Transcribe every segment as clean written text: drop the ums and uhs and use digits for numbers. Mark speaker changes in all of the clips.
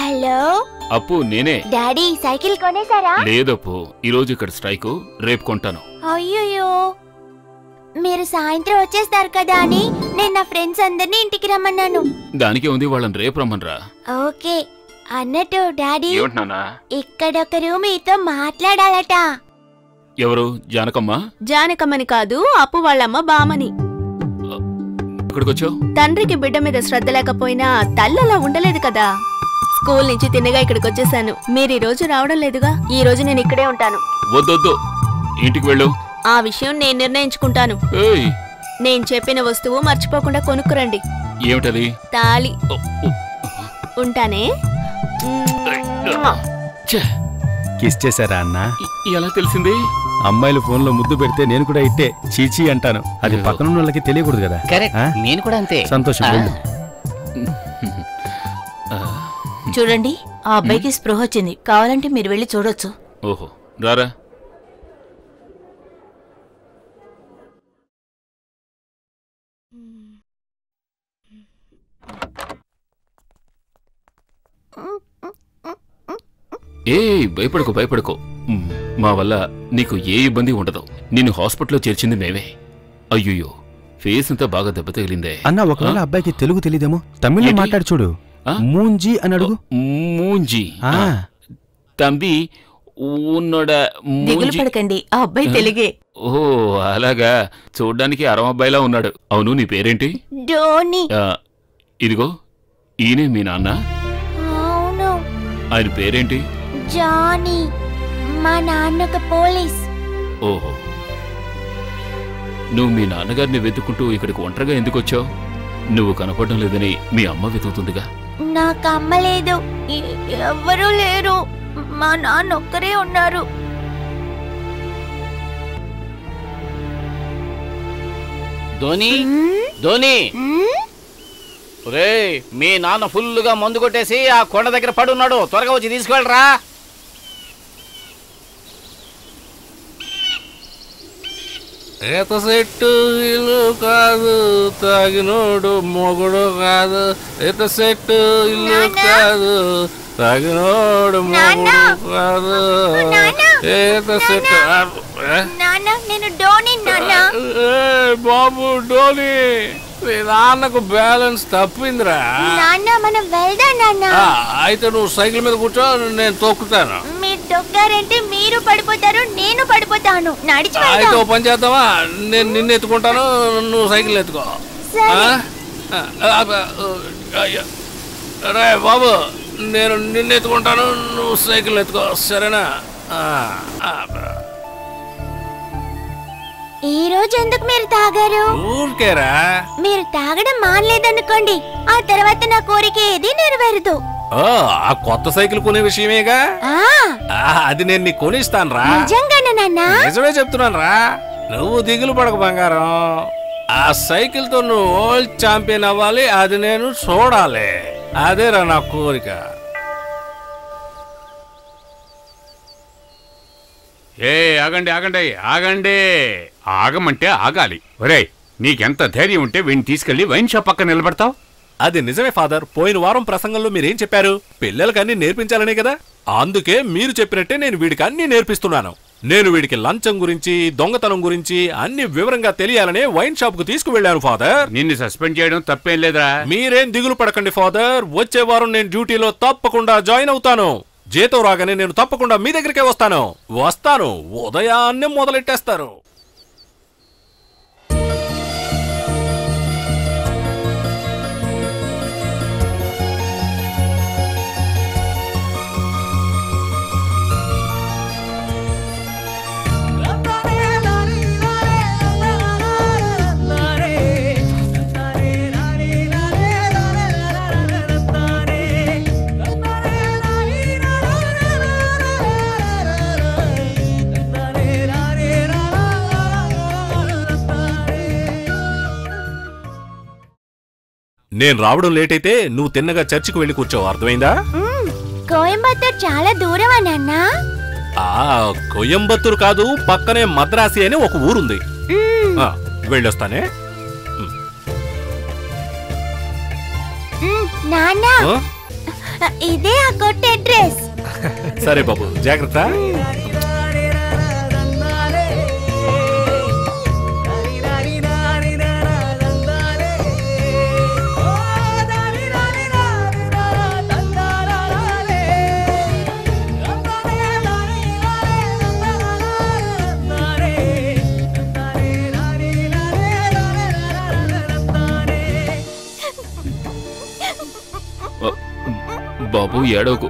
Speaker 1: Hello
Speaker 2: అప్పు నేనే.
Speaker 1: Daddy cycle కొనేసారా?
Speaker 2: లేదప్పు, ఈరోజు ఇక్కడ స్ట్రైకు, రేపు కొంటాను.
Speaker 1: అయ్యో, మీరు సాయంత్రం వచ్చేస్తారు కదా అని నేను నా ఫ్రెండ్స్ అందరినీ ఇంటికి రమ్మన్నాను.
Speaker 2: దానికే ఉంది, వాళ్ళని రేపు రమ్మనరా.
Speaker 1: ఓకే. అన్నట్టు డాడీ, ఇక్కడొకరు మీతో మాట్లాడాలట.
Speaker 2: ఎవరు? జానకమ్మ?
Speaker 3: జానకమ్మని కాదు, అప్పు వాళ్ళమ్మ బామని.
Speaker 2: ఇక్కడికొచ్చావు?
Speaker 3: తండ్రికి బిడ్డ మీద శ్రద్ధ లేకపోయినా తల్లలా ఉండలేదు కదా. స్కూల్ నుంచి తిన్నగా ఇక్కడికి వచ్చేసాను. మీరు ఈ రోజు రావడం లేదుగా. ఈ రోజు నేను ఇక్కడే ఉంటాను.
Speaker 2: వద్దొద్దు, ఇంటికి వెళ్ళు.
Speaker 3: ఆ విషయం నేను నిర్ణయించుకుంటాను. నేను చెప్పిన వస్తువు మర్చిపోకుండా కొనుక్కురండి.
Speaker 2: ఏమిటది?
Speaker 3: తాళి. ఉంటానే.
Speaker 4: కిస్ చేశారా అన్న?
Speaker 2: ఎలా తెలిసింది?
Speaker 4: అమ్మాయిలు ఫోన్ లో ముద్దు పెడితే నేను కూడా ఇట్టే చీచీ అంటాను. అది పక్కన వాళ్ళకి తెలియకూడదు కదా.
Speaker 5: నేను కూడా అంతే.
Speaker 4: సంతోషం.
Speaker 6: చూడండి, ఆ అబ్బాయికి స్పృహ వచ్చింది. కావాలంటే మీరు వెళ్ళి చూడొచ్చు.
Speaker 2: ఓహో, రారా. భయపడుకో భయపడుకో. మా వల్ల నీకు ఏ ఇబ్బంది ఉండదు. నిన్ను హాస్పిటల్లో చేర్చింది మేమే. అయ్యో, ఫేస్ అంతా బాగా దెబ్బ తగిలిందే.
Speaker 4: అన్న, ఒకవేళ అబ్బాయికి తెలుగు తెలియదేమో, తమిళ్లో మాట్లాడి చూడు. మూంజీ అని అడుగు.
Speaker 2: మూంజీ? తంబి ఉన్నోడ.
Speaker 6: దిగులు పడకండి, ఆ అబ్బాయి తెలుగే.
Speaker 2: ఓ అలాగా, చూడ్డానికి అరవబ్బాయిలా ఉన్నాడు. అవును, నీ పేరేంటి?
Speaker 1: డోనీ.
Speaker 2: ఇదిగో ఈయనే మీ నాన్న.
Speaker 1: అవును.
Speaker 2: ఆయన పేరేంటి?
Speaker 1: జానీ. మా నాన్నొక పోలీస్.
Speaker 2: ఓహో, నువ్వు మీ నాన్నగారిని వెతుక్కుంటూ ఇక్కడికి ఒంటరిగా ఎందుకు వచ్చావు? నువ్వు కనపడడం లేదని మీ అమ్మ వెతుకుతుందిగా.
Speaker 1: నాకు అమ్మ లేదు, ఎవ్వరూ లేరు. మా నాన్న ఒక్కరే ఉన్నారు.
Speaker 5: ధోని, ధోని, మీ నాన్న ఫుల్లుగా మందు కొట్టేసి ఆ కొండ దగ్గర పడున్నాడు. త్వరగా వచ్చి తీసుకువెళ్ళరా.
Speaker 7: ఈత చెట్టు ఇల్లు కాదు, తాగినోడు మొగుడు కాదు. ఈత చెట్టు ఇల్లు కాదు, తాగినోడు మొగుడు కాదు. ఈత చెట్టు. బాబు డోని, మీ నాన్నకు బ్యాలెన్స్ తప్పిందిరా. అయితే నువ్వు సైకిల్ మీద కూర్చో, నేను తొక్కుతాను.
Speaker 1: మీరు తొక్కారంటే మీరు పడిపోతారు, నేను పడిపోతాను. నడిచి
Speaker 7: అయితే ఓ పని చేద్దామా, నేను నిన్ను ఎత్తుకుంటాను, నువ్వు సైకిల్ ఎత్తుకో. రే బాబు, నేను నిన్ను ఎత్తుకుంటాను, నువ్వు సైకిల్ ఎత్తుకో, సరేనా?
Speaker 1: ఈ రోజు ఎందుకు మీరు తాగారు?
Speaker 7: ఊరికేరా.
Speaker 1: మీరు తాగడం మానలేదనుకోండి, ఆ తర్వాత నా కోరిక ఏది నెరవేరదు.
Speaker 7: ఆ కొత్త సైకిల్ కొనే విషయమేగా. అది నేను నీకు కొనిస్తాను రా.
Speaker 1: నిజంగానే నాన్న?
Speaker 7: నిజమే చెప్తున్నాను రా. నువ్వు దిగులు పడక బంగారం. ఆ సైకిల్ తో నువ్వు వరల్డ్ ఛాంపియన్ అవ్వాలి, అది నేను చూడాలి. అదేరా నా కోరిక.
Speaker 8: ఆగండి ఆగండి ఆగండి. ఆగమంటే ఆగాలి. ఒరేయ్, నీకెంత ధైర్యం ఉంటే వీడిని తీసుకెళ్లి వైన్ షాప్ పక్కన నిలబడతావు?
Speaker 7: అది నిజమే ఫాదర్. పోయిన వారం ప్రసంగంలో మీరేం చెప్పారు? పిల్లలకి అన్ని నేర్పించాలనే కదా. అందుకే మీరు చెప్పినట్టే నేను వీడికి అన్ని నేర్పిస్తున్నాను. నేను వీడికి లంచం గురించి, దొంగతనం గురించి అన్ని వివరంగా తెలియాలనే వైన్ షాప్ కు తీసుకువెళ్లాను ఫాదర్.
Speaker 8: నిన్ను సస్పెండ్ చేయడం తప్పేం లేదా?
Speaker 7: మీరేం దిగులు పడకండి ఫాదర్. వచ్చే వారం నేను డ్యూటీలో తప్పకుండా జాయిన్ అవుతాను. జీతం రాగానే నేను తప్పకుండా మీ దగ్గరికే వస్తాను. ఉదయాన్నే మొదలెట్టేస్తారు. నేను రావడం లేట్ అయితే నువ్వు తిన్నగా చర్చికి వెళ్ళి కూర్చోవు, అర్థమైందా?
Speaker 1: కోయంబత్తూర్ చాలా దూరమా నాన్న?
Speaker 7: కోయంబత్తూర్ కాదు, పక్కనే మద్రాసి అని ఒక ఊరుంది. వెళ్ళొస్తానే.
Speaker 1: నాన్న ఇదే ఆ కొట్టే డ్రెస్.
Speaker 7: సరే బాబు, జాగ్రత్త.
Speaker 2: బాబు ఏడవకు.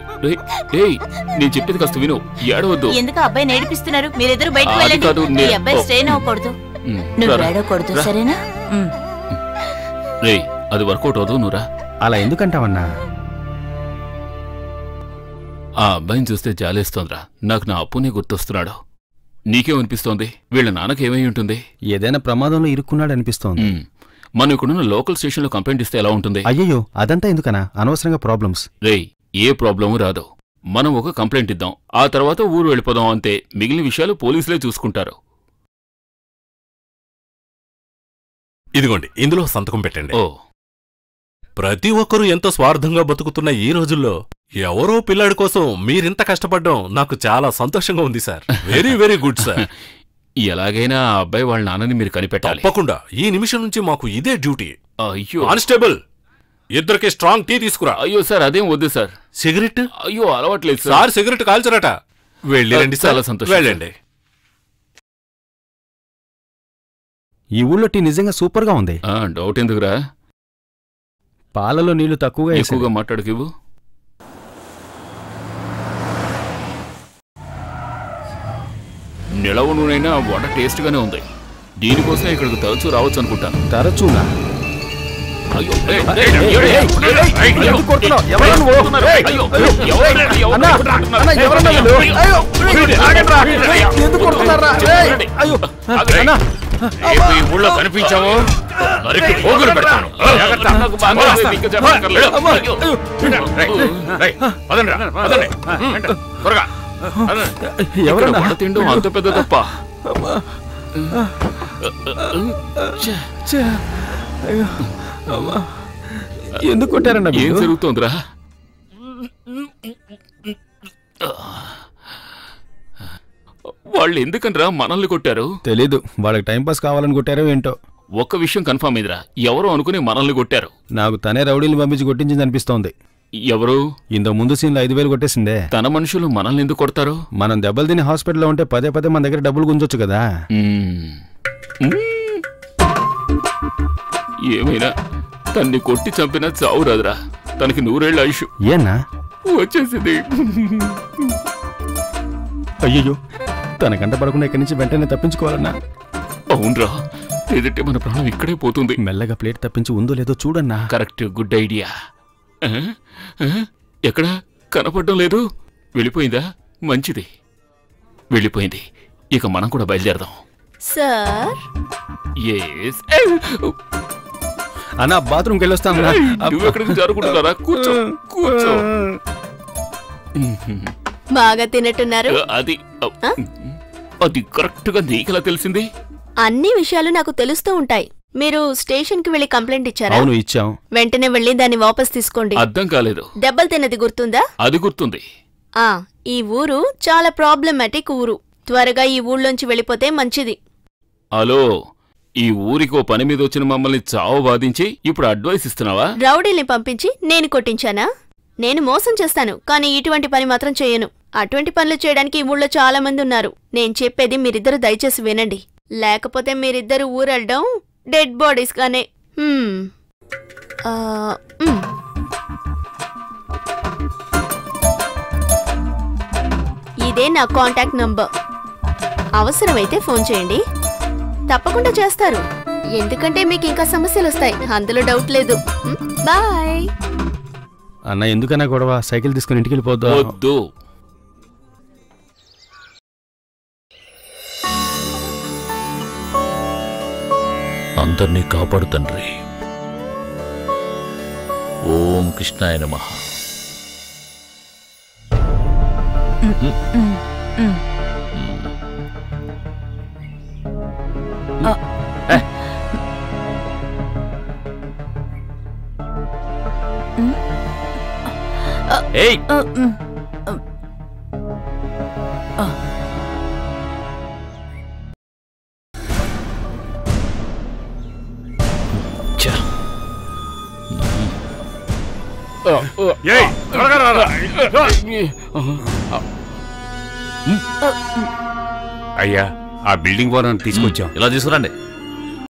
Speaker 2: నేను చెప్పేది కాస్త విను, ఏడవద్దు.
Speaker 6: ఎందుకు అబ్బాయి నేర్పిస్తున్నారు? మీరిద్దరు బయటకు
Speaker 2: అది కాదు,
Speaker 6: వెళ్ళండి. ఈ అబ్బాయి స్ట్రెయిన్ అవ్వకూడదు. నువ్వు ఏడవకూడదు, సరేనా?
Speaker 2: రేయ్, అది వర్కౌట్ అవదు, నువ్వురా.
Speaker 4: అలా ఎందుకంటావన్నా?
Speaker 2: ఆ అబ్బాయిని చూస్తే జాలేస్తోందిరా. నాకు నా అప్పునే గుర్తొస్తున్నాడు. నీకేమనిపిస్తోంది? వీళ్ళ నాన్నకేమై ఉంటుంది?
Speaker 4: ఏదైనా ప్రమాదంలో ఇరుక్కున్నాడు అనిపిస్తోంది.
Speaker 2: మనం ఇక్కడున్న లోకల్ స్టేషన్లో కంప్లైంట్ ఇస్తే ఎలా ఉంటుంది?
Speaker 4: అయ్యయ్యో, అదంతా ఎందుకనా? అనవసరంగా ప్రాబ్లమ్స్.
Speaker 2: రేయ్, ఏ ప్రాబ్లము రాదు. మనం ఒక కంప్లైంట్ ఇద్దాం, ఆ తర్వాత ఊరు వెళ్ళిపోదాం, అంతే. మిగిలిన విషయాలు పోలీసులే చూసుకుంటారు.
Speaker 7: ఇదిగోండి, ఇందులో సంతకం పెట్టండి.
Speaker 2: ఓ,
Speaker 7: ప్రతి ఒక్కరూ ఎంతో స్వార్థంగా బతుకుతున్న ఈ రోజుల్లో ఎవరో పిల్లాడి కోసం మీరింత కష్టపడ్డం నాకు చాలా సంతోషంగా ఉంది sir. Very very good sir.
Speaker 2: ఎలాగైనా ఆ అబ్బాయి వాళ్ళ నాన్నని మీరు కనిపెట్టాలి.
Speaker 7: తప్పకుండా. ఈ నిమిషం నుంచి మాకు ఇదే డ్యూటీ.
Speaker 2: అయ్యో
Speaker 7: కానిస్టేబుల్, ఇద్దరికి స్ట్రాంగ్ టీ తీసుకురా.
Speaker 2: అయ్యో సార్, అదేం వద్దు సార్.
Speaker 7: సిగరెట్?
Speaker 2: అయ్యో, అలవాట్లేదు సార్.
Speaker 7: Sir cigarette కాల్చరట. వెళ్ళిరండి సార్.
Speaker 2: చాలా సంతోషం.
Speaker 7: వెళ్ళండి.
Speaker 4: ఈ ఊళ్ళో టీ నిజంగా సూపర్గా ఉంది.
Speaker 2: డౌట్ ఎందుకురా?
Speaker 4: పాలలో నీళ్లు తక్కువగా
Speaker 2: ఎక్కువగా మాట్లాడుకివ్వు. నిలవ నూనైనా వడ టేస్ట్గానే ఉంది. దీనికోసం ఇక్కడికి తరచూ రావచ్చు అనుకుంటాను.
Speaker 4: తరచునా?
Speaker 2: అయ్యో,
Speaker 8: ఊళ్ళో కనిపించావు, మరికి పోగులు పెడతాను. త్వరగా
Speaker 2: ఎవరన్నా తిండం అంత పెద్ద తప్ప.
Speaker 4: ఎందుకు కొట్టారన్నా?
Speaker 2: ఏం జరుగుతోందిరా? వాళ్ళు ఎందుకనరా మనల్ని కొట్టారు?
Speaker 4: తెలీదు. వాళ్ళకి టైంపాస్ కావాలని కొట్టారో ఏంటో.
Speaker 2: ఒక్క విషయం కన్ఫర్మ్ అయిందిరా, ఎవరో అనుకుని మనల్ని కొట్టారు.
Speaker 4: నాకు తనే రౌడీలు పంపించి కొట్టించింది అనిపిస్తోంది.
Speaker 2: ఎవరు?
Speaker 4: ఇంత ముందు సీన్లో 5,000 కొట్టేసిందే.
Speaker 2: తన మనుషులు మనల్ని ఎందుకు కొడతారు?
Speaker 4: మనం దెబ్బలు తిని హాస్పిటల్లో ఉంటే పదే పదే మన దగ్గర డబ్బులు గుంజొచ్చు కదా.
Speaker 2: ఏమైనా తన్ని కొట్టి చంపినా చావు రాదురా. తనకి 100 ఏళ్ల ఆయుష్
Speaker 4: ఏనా
Speaker 2: వచ్చేసింది.
Speaker 4: అయ్యయ్యో, తన కంట పడకుండా ఇక్కడి నుంచి వెంటనే తప్పించుకోవాలన్నా.
Speaker 2: అవునరా, లేదంటే మన ప్రాణం ఇక్కడే పోతుంది.
Speaker 4: మెల్లగా ప్లేట్ తప్పించి ఉందో లేదో చూడన్నా.
Speaker 2: Correct, good idea. ఎక్కడా కనపడడం లేదు. వెళ్ళిపోయిందా? మంచిది, వెళ్ళిపోయింది. ఇక మనం కూడా బయలుదేరదాం.
Speaker 3: సార్,
Speaker 4: అన్నా బాత్రూమ్కి వెళ్ళొస్తాను.
Speaker 2: నువ్వు ఎక్కడికి జరుగుతున్నారా? కూర్చో కూర్చో.
Speaker 3: బాగా తినట్టున్నారు.
Speaker 2: అది కరెక్ట్ గా నీకెలా తెలిసింది?
Speaker 3: అన్ని విషయాలు నాకు తెలుస్తూ ఉంటాయి. మీరు స్టేషన్ కి వెళ్లి కంప్లైంట్ ఇచ్చారా?
Speaker 4: అవును, ఇచ్చాం.
Speaker 3: వెంటనే వెళ్లి దాన్ని వాపస్ తీసుకోండి.
Speaker 2: అర్థం కాలేదు.
Speaker 3: దెబ్బలు తిన్నది గుర్తుందా?
Speaker 2: అది గుర్తుంది.
Speaker 3: ఈ ఊరు చాలా ప్రాబ్లమాటిక్ ఊరు. త్వరగా ఈ ఊళ్ళోంచి వెళ్ళిపోతే మంచిది.
Speaker 2: హలో, ఈ ఊరికో పని మీద వచ్చిన మమ్మల్ని చావు బాధించి ఇప్పుడు అడ్వైస్ ఇస్తున్నావా?
Speaker 3: రౌడీల్ని పంపించి నేను కొట్టించానా? నేను మోసం చేస్తాను, కానీ ఇటువంటి పని మాత్రం చేయను. అటువంటి పనులు చేయడానికి ఈ ఊళ్ళో చాలా మంది ఉన్నారు. నేను చెప్పేది మీరిద్దరు దయచేసి వినండి, లేకపోతే మీరిద్దరు ఊరెళ్ళడం డెడ్ బాడీస్ గానే. ఇదే నా కాంటాక్ట్ నంబర్. అవసరమైతే ఫోన్ చేయండి, తప్పకుండా చేస్తారు. ఎందుకంటే మీకు ఇంకా సమస్యలు వస్తాయి, అందులో డౌట్ లేదు. బాయ్.
Speaker 4: అన్న, ఎందుకన్నా గొడవ? సైకిల్ తీసుకుని ఇంటికి వెళ్ళిపోద్దా?
Speaker 2: వద్దు.
Speaker 9: అందర్నీ కాపాడు తండ్రి. ఓం కృష్ణాయ నమః. ఏయ్
Speaker 8: ఏయ్, త్వరగా రారా. అయ్యా, ఆ బిల్డింగ్ ఓనర్ తీసుకొచ్చాం.
Speaker 9: ఇలా తీసుకురండి.